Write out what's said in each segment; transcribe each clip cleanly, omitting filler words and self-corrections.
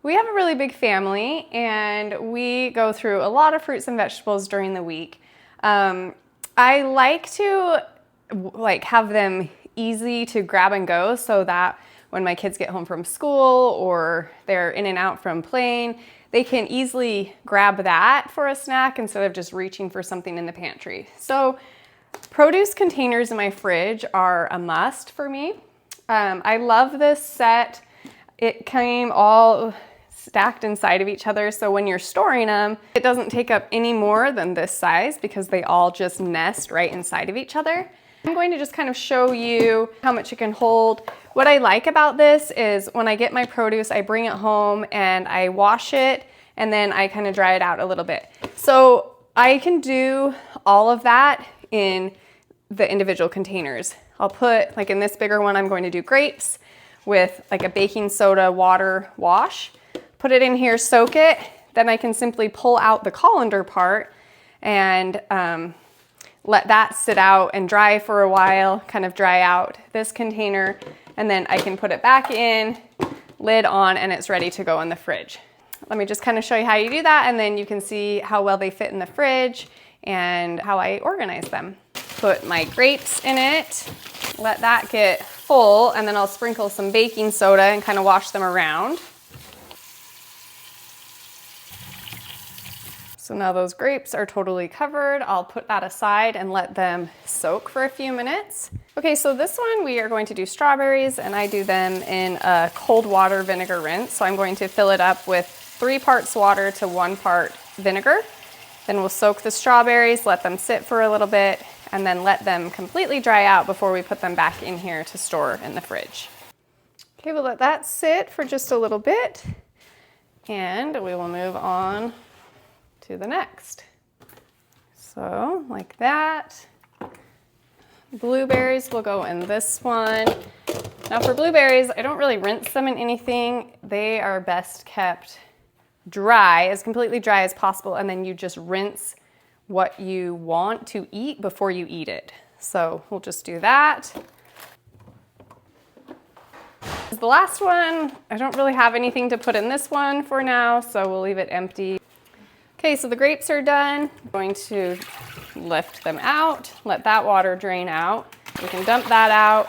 We have a really big family and we go through a lot of fruits and vegetables during the week. I like to have them easy to grab and go so that when my kids get home from school or they're in and out from playing, they can easily grab that for a snack instead of just reaching for something in the pantry. So produce containers in my fridge are a must for me. I love this set. It came all stacked inside of each other, so when you're storing them, it doesn't take up any more than this size because they all just nest right inside of each other. I'm going to just kind of show you how much it can hold. What I like about this is when I get my produce, I bring it home and I wash it and then I kind of dry it out a little bit. So I can do all of that in the individual containers. I'll put, like in this bigger one, I'm going to do grapes with like a baking soda water wash. Put it in here, soak it, then I can simply pull out the colander part and let that sit out and dry for a while, kind of dry out this container, and then I can put it back in, lid on, and it's ready to go in the fridge. Let me just kind of show you how you do that, and then you can see how well they fit in the fridge and how I organize them. Put my grapes in it, let that get full, and then I'll sprinkle some baking soda and kind of wash them around. So now those grapes are totally covered. I'll put that aside and let them soak for a few minutes. Okay, so this one we are going to do strawberries, and I do them in a cold water vinegar rinse. So I'm going to fill it up with 3 parts water to 1 part vinegar. Then we'll soak the strawberries, let them sit for a little bit, and then let them completely dry out before we put them back in here to store in the fridge. Okay, we'll let that sit for just a little bit, and we will move on to the next. So like that. Blueberries will go in this one. Now for blueberries, I don't really rinse them in anything. They are best kept dry, as completely dry as possible, and then you just rinse what you want to eat before you eat it. So we'll just do that. The last one, I don't really have anything to put in this one for now, so we'll leave it empty. Okay, so the grapes are done. I'm going to lift them out, let that water drain out. We can dump that out.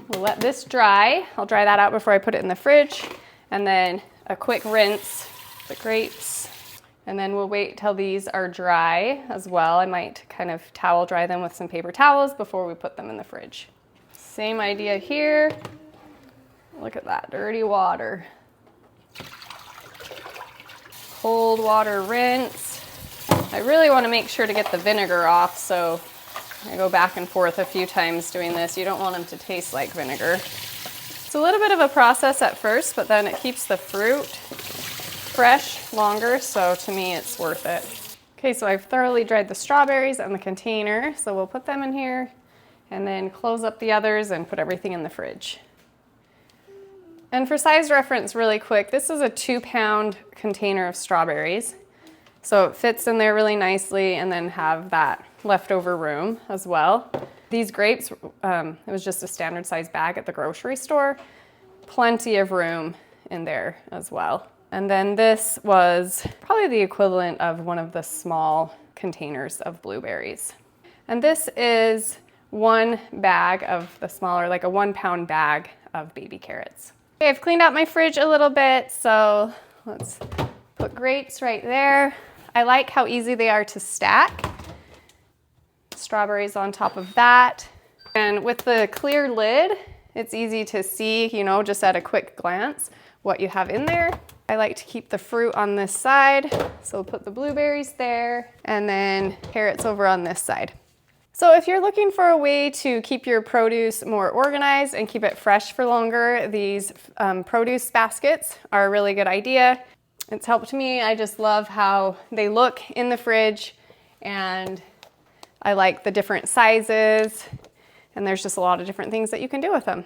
We'll let this dry. I'll dry that out before I put it in the fridge. And then a quick rinse, the grapes. And then we'll wait till these are dry as well. I might kind of towel dry them with some paper towels before we put them in the fridge. Same idea here. Look at that dirty water. Cold water rinse. I really want to make sure to get the vinegar off, so I go back and forth a few times doing this. You don't want them to taste like vinegar. It's a little bit of a process at first, but then it keeps the fruit fresh longer, so to me it's worth it. Okay, so I've thoroughly dried the strawberries and the container, so we'll put them in here and then close up the others and put everything in the fridge. And for size reference really quick, this is a 2-pound container of strawberries. So it fits in there really nicely and then have that leftover room as well. These grapes, it was just a standard size bag at the grocery store. Plenty of room in there as well. And then this was probably the equivalent of one of the small containers of blueberries. And this is 1 bag of the smaller, like a 1-pound bag of baby carrots. Okay, I've cleaned out my fridge a little bit, so let's put grapes right there. I like how easy they are to stack. Strawberries on top of that. And with the clear lid, it's easy to see, you know, just at a quick glance, what you have in there. I like to keep the fruit on this side, so we'll put the blueberries there, and then carrots over on this side. So if you're looking for a way to keep your produce more organized and keep it fresh for longer, these produce baskets are a really good idea. It's helped me. I just love how they look in the fridge, and I like the different sizes, and there's just a lot of different things that you can do with them.